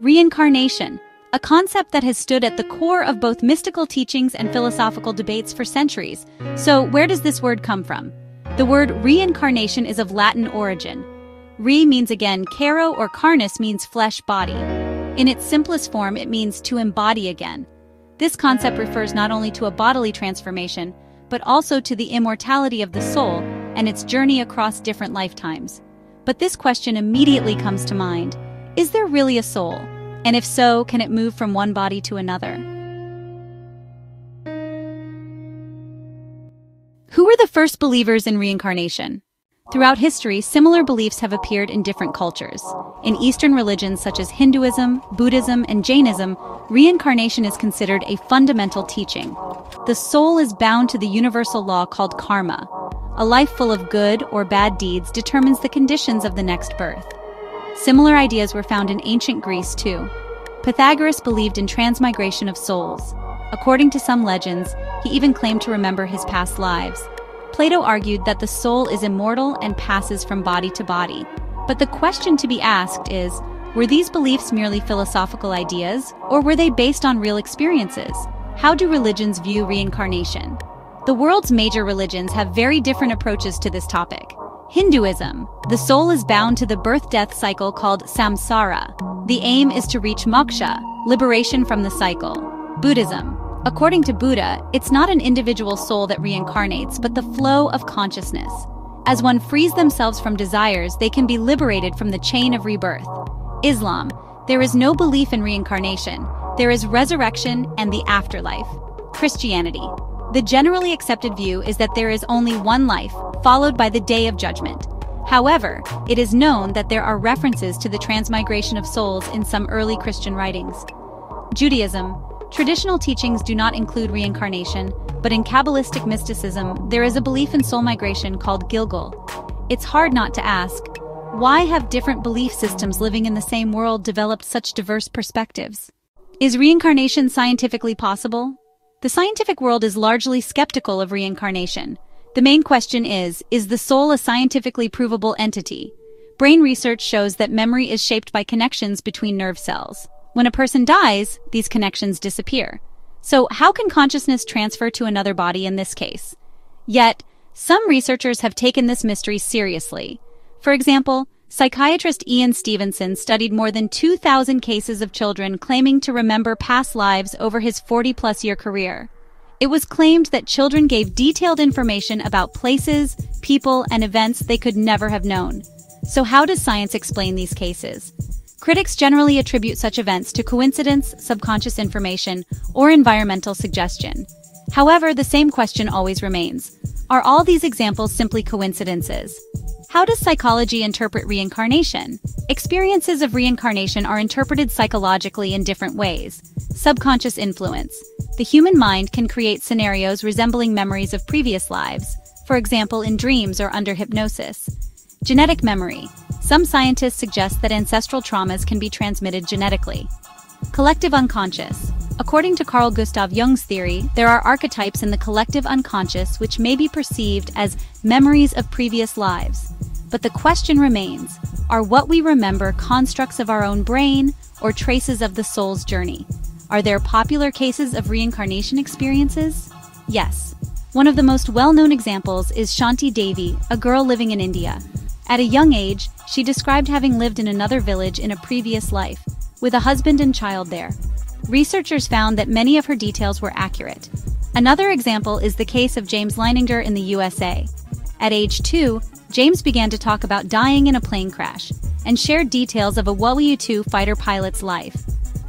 Reincarnation, a concept that has stood at the core of both mystical teachings and philosophical debates for centuries. So, where does this word come from? The word reincarnation is of Latin origin. Re means again caro, or carnis means flesh, body. In its simplest form, it means to embody again. This concept refers not only to a bodily transformation, but also to the immortality of the soul and its journey across different lifetimes. But this question immediately comes to mind. Is there really a soul? And if so, can it move from one body to another? Who were the first believers in reincarnation? Throughout history, similar beliefs have appeared in different cultures. In Eastern religions such as Hinduism, Buddhism, and Jainism, reincarnation is considered a fundamental teaching. The soul is bound to the universal law called karma. A life full of good or bad deeds determines the conditions of the next birth. Similar ideas were found in ancient Greece too. Pythagoras believed in transmigration of souls. According to some legends, he even claimed to remember his past lives. Plato argued that the soul is immortal and passes from body to body. But the question to be asked is, were these beliefs merely philosophical ideas, or were they based on real experiences? How do religions view reincarnation? The world's major religions have very different approaches to this topic. Hinduism. The soul is bound to the birth-death cycle called samsara. The aim is to reach moksha, liberation from the cycle. Buddhism. According to Buddha, it's not an individual soul that reincarnates, but the flow of consciousness. As one frees themselves from desires, they can be liberated from the chain of rebirth. Islam. There is no belief in reincarnation. There is resurrection and the afterlife. Christianity. The generally accepted view is that there is only one life, followed by the Day of Judgment. However, it is known that there are references to the transmigration of souls in some early Christian writings. Judaism. Traditional teachings do not include reincarnation, but in Kabbalistic mysticism, there is a belief in soul migration called Gilgul. It's hard not to ask, why have different belief systems living in the same world developed such diverse perspectives? Is reincarnation scientifically possible? The scientific world is largely skeptical of reincarnation. The main question is the soul a scientifically provable entity? Brain research shows that memory is shaped by connections between nerve cells. When a person dies, these connections disappear. So how can consciousness transfer to another body in this case? Yet, some researchers have taken this mystery seriously. For example, psychiatrist Ian Stevenson studied more than 2,000 cases of children claiming to remember past lives over his 40-plus-year career. It was claimed that children gave detailed information about places, people, and events they could never have known. So how does science explain these cases? Critics generally attribute such events to coincidence, subconscious information, or environmental suggestion. However, the same question always remains. Are all these examples simply coincidences? How does psychology interpret reincarnation? Experiences of reincarnation are interpreted psychologically in different ways. Subconscious influence. The human mind can create scenarios resembling memories of previous lives, for example in dreams or under hypnosis. Genetic memory. Some scientists suggest that ancestral traumas can be transmitted genetically. Collective unconscious. According to Carl Gustav Jung's theory, there are archetypes in the collective unconscious which may be perceived as memories of previous lives. But the question remains, are what we remember constructs of our own brain or traces of the soul's journey? Are there popular cases of reincarnation experiences? Yes. One of the most well-known examples is Shanti Devi, a girl living in India. At a young age, she described having lived in another village in a previous life, with a husband and child there. Researchers found that many of her details were accurate. Another example is the case of James Leininger in the USA. At age 2, James began to talk about dying in a plane crash, and shared details of a WU-2 fighter pilot's life.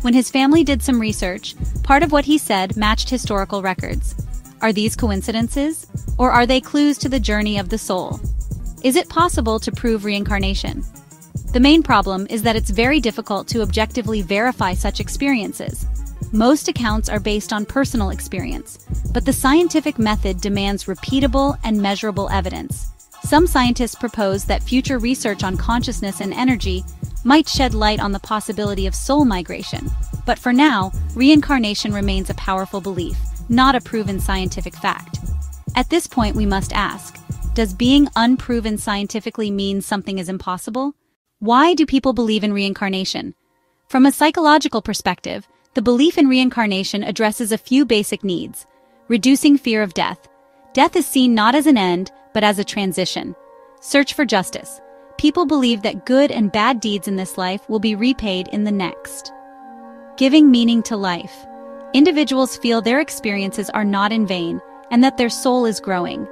When his family did some research, part of what he said matched historical records. Are these coincidences? Or are they clues to the journey of the soul? Is it possible to prove reincarnation? The main problem is that it's very difficult to objectively verify such experiences. Most accounts are based on personal experience, but the scientific method demands repeatable and measurable evidence. Some scientists propose that future research on consciousness and energy might shed light on the possibility of soul migration. But for now, reincarnation remains a powerful belief, not a proven scientific fact. At this point, we must ask, does being unproven scientifically mean something is impossible? Why do people believe in reincarnation? From a psychological perspective, the belief in reincarnation addresses a few basic needs: reducing fear of death. Death is seen not as an end, but as a transition. Search for justice. People believe that good and bad deeds in this life will be repaid in the next. Giving meaning to life. Individuals feel their experiences are not in vain and that their soul is growing.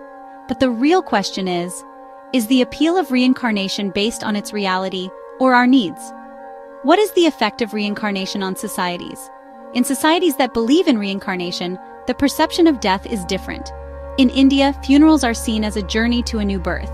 But the real question is the appeal of reincarnation based on its reality or our needs? What is the effect of reincarnation on societies? In societies that believe in reincarnation, the perception of death is different. In India, funerals are seen as a journey to a new birth.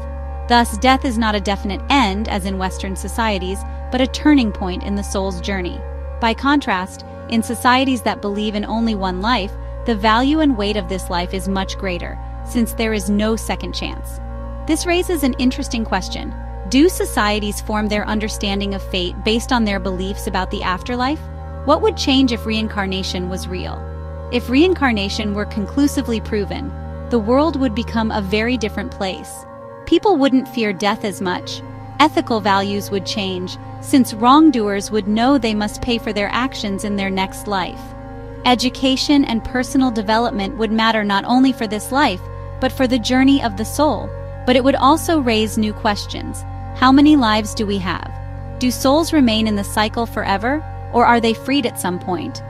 Thus, death is not a definite end, as in Western societies, but a turning point in the soul's journey. By contrast, in societies that believe in only one life, the value and weight of this life is much greater, since there is no second chance. This raises an interesting question. Do societies form their understanding of fate based on their beliefs about the afterlife? What would change if reincarnation was real? If reincarnation were conclusively proven, the world would become a very different place. People wouldn't fear death as much. Ethical values would change, since wrongdoers would know they must pay for their actions in their next life. Education and personal development would matter not only for this life, but for the journey of the soul. But it would also raise new questions. How many lives do we have? Do souls remain in the cycle forever, or are they freed at some point?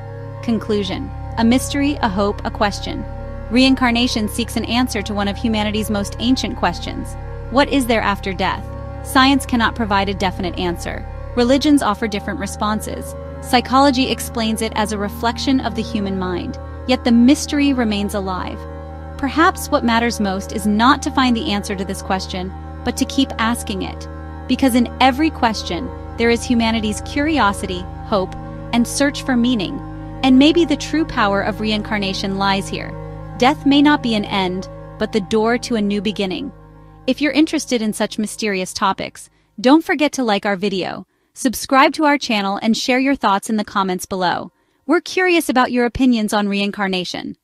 Conclusion. A mystery, a hope, a question. Reincarnation seeks an answer to one of humanity's most ancient questions. What is there after death? Science cannot provide a definite answer. Religions offer different responses. Psychology explains it as a reflection of the human mind, yet the mystery remains alive. Perhaps what matters most is not to find the answer to this question, but to keep asking it. Because in every question, there is humanity's curiosity, hope, and search for meaning. And maybe the true power of reincarnation lies here. Death may not be an end, but the door to a new beginning. If you're interested in such mysterious topics, don't forget to like our video, subscribe to our channel, and share your thoughts in the comments below. We're curious about your opinions on reincarnation.